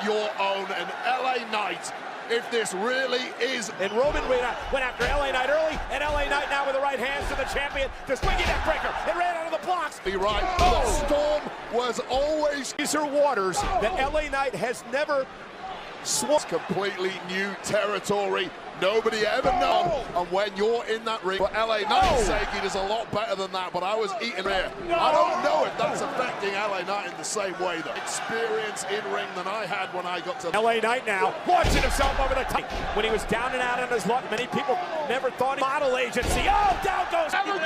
Your own and LA Knight, if this really is. And Roman went after LA Knight early, and LA Knight now with the right hands to the champion, the swinging neck breaker, and ran out of the blocks. Be right. The storm was always. These are waters that LA Knight has never swum. Completely new territory. Nobody ever known. And when you're in that ring, for LA Knight's sake, he does a lot better than that. But I was eating here. I don't know if that's affecting LA Knight in the same way. The experience in ring than I had when I got to LA Knight now launching himself over the top. When he was down and out on his luck, many people never thought model agency. Oh, down goes. And LA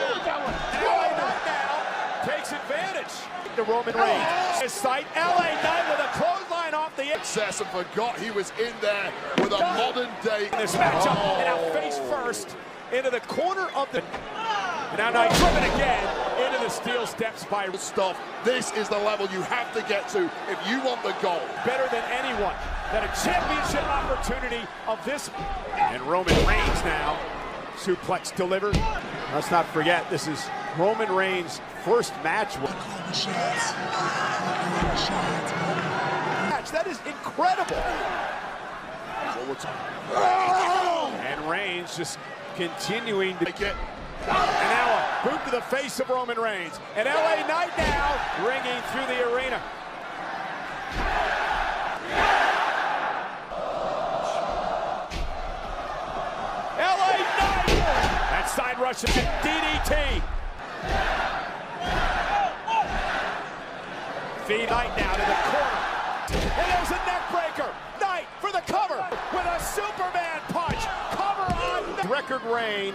Knight now takes advantage. The Roman Reigns. His sight. LA Knight with a clothesline off the excess and forgot he was in there with a modern day. This matchup and now face first into the corner of the. And now Knight driven again into the steel steps by stuff. This is the level you have to get to if you want the goal. Better than anyone. That a championship opportunity of this. And Roman Reigns now. Suplex delivered. Let's not forget, this is Roman Reigns' first match. That is incredible. And Reigns just continuing to get. And now a boot to the face of Roman Reigns. And LA Knight now ringing through the arena. LA Knight! That side rush is a DDT. Feed Knight now to the corner. And there's a neck breaker. Knight for the cover with a Superman punch. Cover on record reign.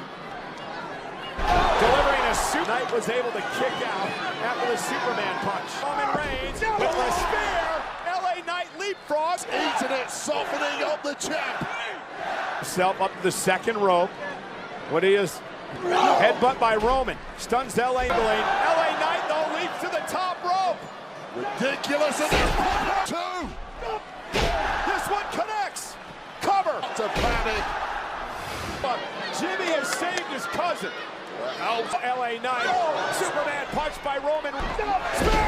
Delivering a super. Knight was able to kick out after the Superman punch. Roman Reigns with a spear. LA Knight leapfrogs. Eating it, softening up the champ. Self up to the second rope. What is headbutt by Roman. Stuns LA. LA Knight though leaps to the top rope. Ridiculous. And two. This one connects. Cover. To panic. But Jimmy has saved his cousin. LA Knight. Superman punch by Roman. Spear.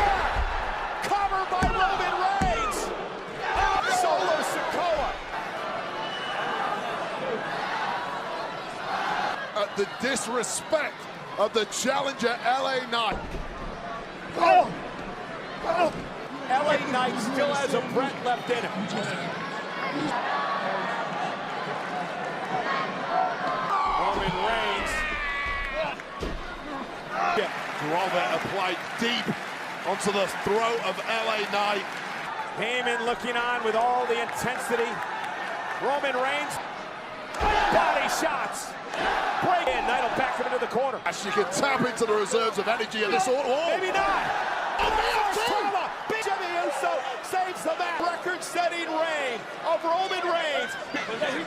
Cover by Roman Reigns. Solo Sikoa. At the disrespect of the challenger, LA Knight. LA Knight still has a breath left in him. Roman Reigns. Grover applied deep onto the throat of LA Knight. Heyman looking on with all the intensity. Roman Reigns. Body shots. Break in. Knight will back him into the corner. As you can tap into the reserves of energy in this order. Maybe not. Big Jimmy Uso saves the match. Record-setting reign of Roman Reigns.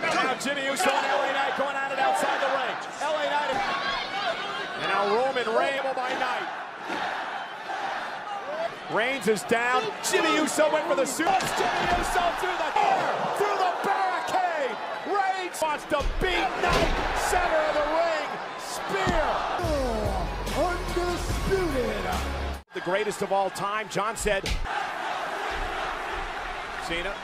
Now Jimmy Uso and LA Knight going at it outside the ring. LA Knight. And now Roman Reigns by Knight. Reigns is down. Jimmy Uso went for the super. Jimmy Uso through the barricade. Reigns wants to beat Knight. Center of the ring. Spear. Undisputed. The greatest of all time, John said. Cena.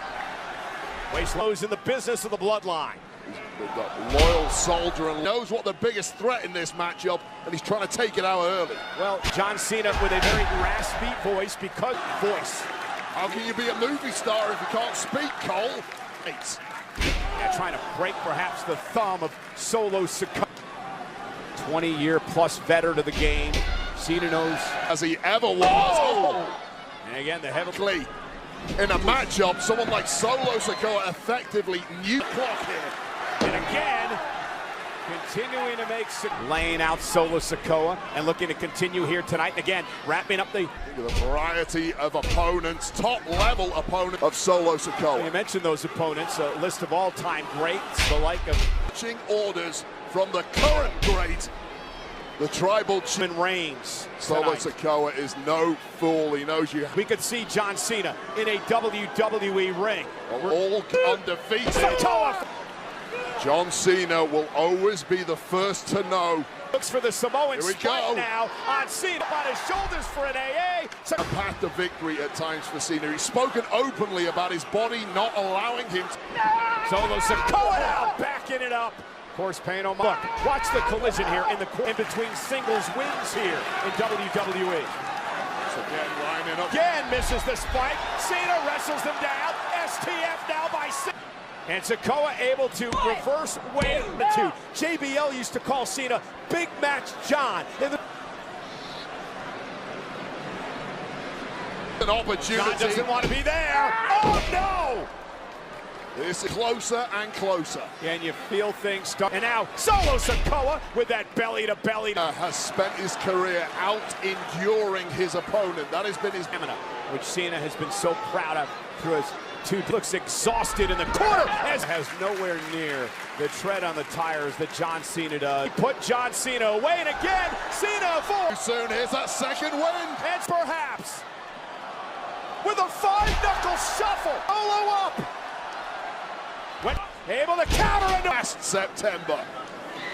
Waste lows in the business of the bloodline. The loyal soldier and knows what the biggest threat in this matchup, and he's trying to take it out early. Well, John Cena with a very raspy voice because voice. How can you be a movie star if you can't speak, Cole? Yeah, trying to break perhaps the thumb of Solo Sikoa. 20-year plus veteran of the game. Cena knows as he ever was. And again, the heavily in a matchup, someone like Solo Sikoa effectively knew the clock here. And again, continuing to make laying out Solo Sikoa and looking to continue here tonight. And again, wrapping up the variety of opponents, top-level opponent of Solo Sikoa. You mentioned those opponents, a list of all-time greats, the like of orders from the current great, the tribal Reigns. Solo Sikoa is no fool. He knows you. We could see John Cena in a WWE ring. All undefeated. Sikoa. John Cena will always be the first to know. Looks for the Samoan Here we spike go. now on Cena on his shoulders for an AA. A path to victory at times for Cena. He's spoken openly about his body not allowing him to... Solo Sikoa now backing it up. Of course, Payne O'Malley. Look, watch the collision here in between singles wins here in WWE. So again, lining up. Again misses the spike. Cena wrestles him down. STF now by Cena. And Sikoa able to reverse wave the two. JBL used to call Cena Big Match John. An opportunity. John doesn't want to be there. Oh no! This is closer and closer. And you feel things start. And now Solo Sikoa with that belly to belly. Has spent his career out enduring his opponent. That has been his stamina, which Cena has been so proud of through his two. Looks exhausted in the corner as has nowhere near the tread on the tires that John Cena does. He put John Cena away, and again Cena for soon. Here's that second win. And perhaps with a 5-knuckle shuffle, Solo up. Went able to counter into last September.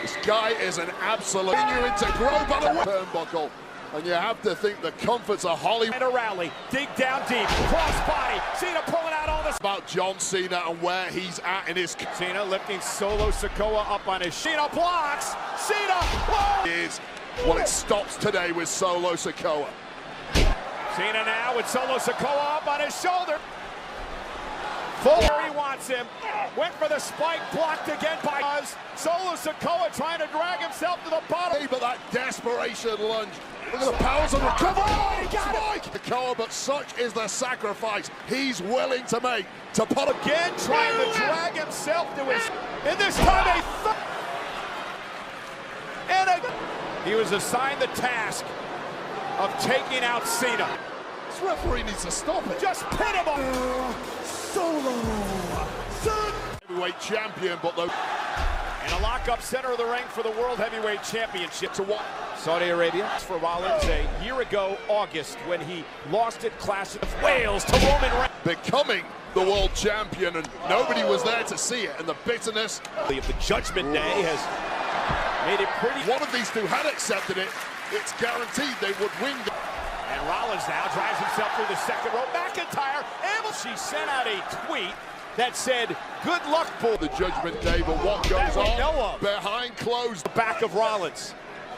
This guy is an absolute continuing to grow by the turnbuckle. And you have to think the comforts of Hollywood. And a rally, dig down deep, cross body. Cena pulling out all this. About John Cena and where he's at in his. Cena lifting Solo Sikoa up on his. Cena blocks. Cena. Whoa! Is well, it stops today with Solo Sikoa. Cena now with Solo Sikoa up on his shoulder. Fuller, he wants him. Went for the spike, blocked again by us. Solo Sikoa trying to drag himself to the bottom. But that desperation lunge. Look at the powers of recovery. Oh, he got it. Sikoa, but such is the sacrifice he's willing to make to put again trying to drag himself to his. And this time he was assigned the task of taking out Cena. This referee needs to stop it. Just pin him up. Solo. Heavyweight champion, but though. And a lock-up center of the ring for the World Heavyweight Championship. To what? Saudi Arabia. For Rollins a year ago, August, when he lost at Clash of Wales to Roman Reigns. Becoming the world champion, and nobody was there to see it. And the bitterness of the Judgment Day has made it pretty. One of these two had accepted it. It's guaranteed they would win. And Rollins now drives himself through the second row. McIntyre, she sent out a tweet that said, "Good luck, for the Judgment Day," but what goes on behind closed the back of Rollins.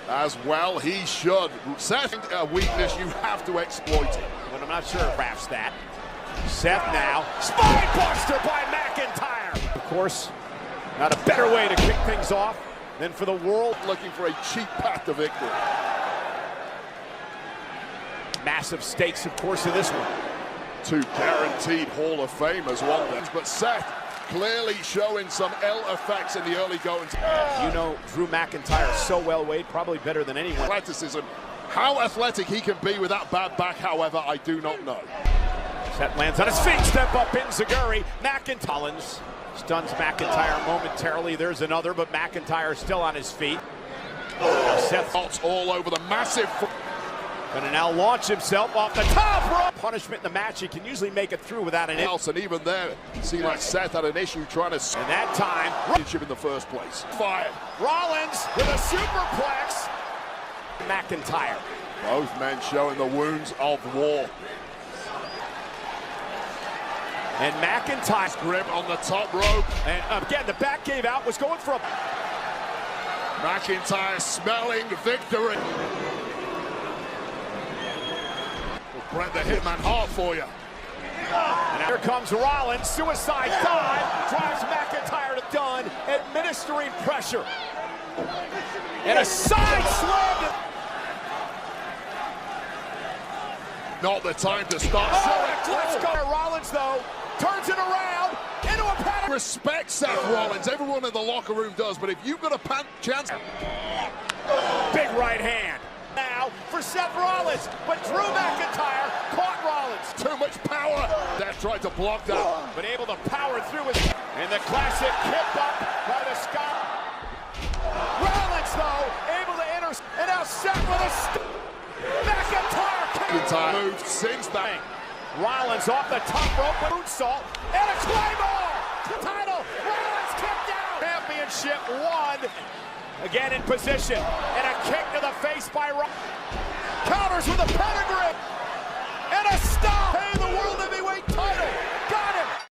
As well, he should. Seth, a weakness you have to exploit it. But I'm not sure perhaps that. Seth now, spine buster by McIntyre. Of course, not a better way to kick things off than for the world. Looking for a cheap path to victory. Massive stakes, of course, in this one. Two guaranteed Hall of Famers, but Seth clearly showing some ill effects in the early goings. You know Drew McIntyre so well, Wade, probably better than anyone. Athleticism. How athletic he can be with that bad back, however, I do not know. Seth lands on his feet, step up in Zaguri. McIntyre stuns McIntyre momentarily. There's another, but McIntyre still on his feet. Now Seth all over the massive. Gonna now launch himself off the top rope. Punishment in the match, he can usually make it through without an else. And even there, it seemed like Seth had an issue trying to. And that time, in the first place. Fired. Rollins with a superplex. McIntyre. Both men showing the wounds of war. And McIntyre's grip on the top rope. And again, the back gave out, was going for a. McIntyre smelling victory. Brett the Hitman Hart for you. And here comes Rollins, suicide dive, drives McIntyre to done, administering pressure. And a side slam. Not the time to start. Let's go. Rollins, though, turns it around into a pattern. Respect Seth Rollins. Everyone in the locker room does, but if you've got a chance. Big right hand. Now for Seth Rollins, but Drew McIntyre caught Rollins. Too much power. Seth tried to block that, but able to power through it. And the classic kick up by the Scot. Rollins, though, able to enter. And now Seth with a McIntyre moved since that. Rollins off the top rope with moonsault and a claymore. Title. Rollins kicked out. championship won. Again in position, and a kick to the face by Rock. Counters with a pedigree, and a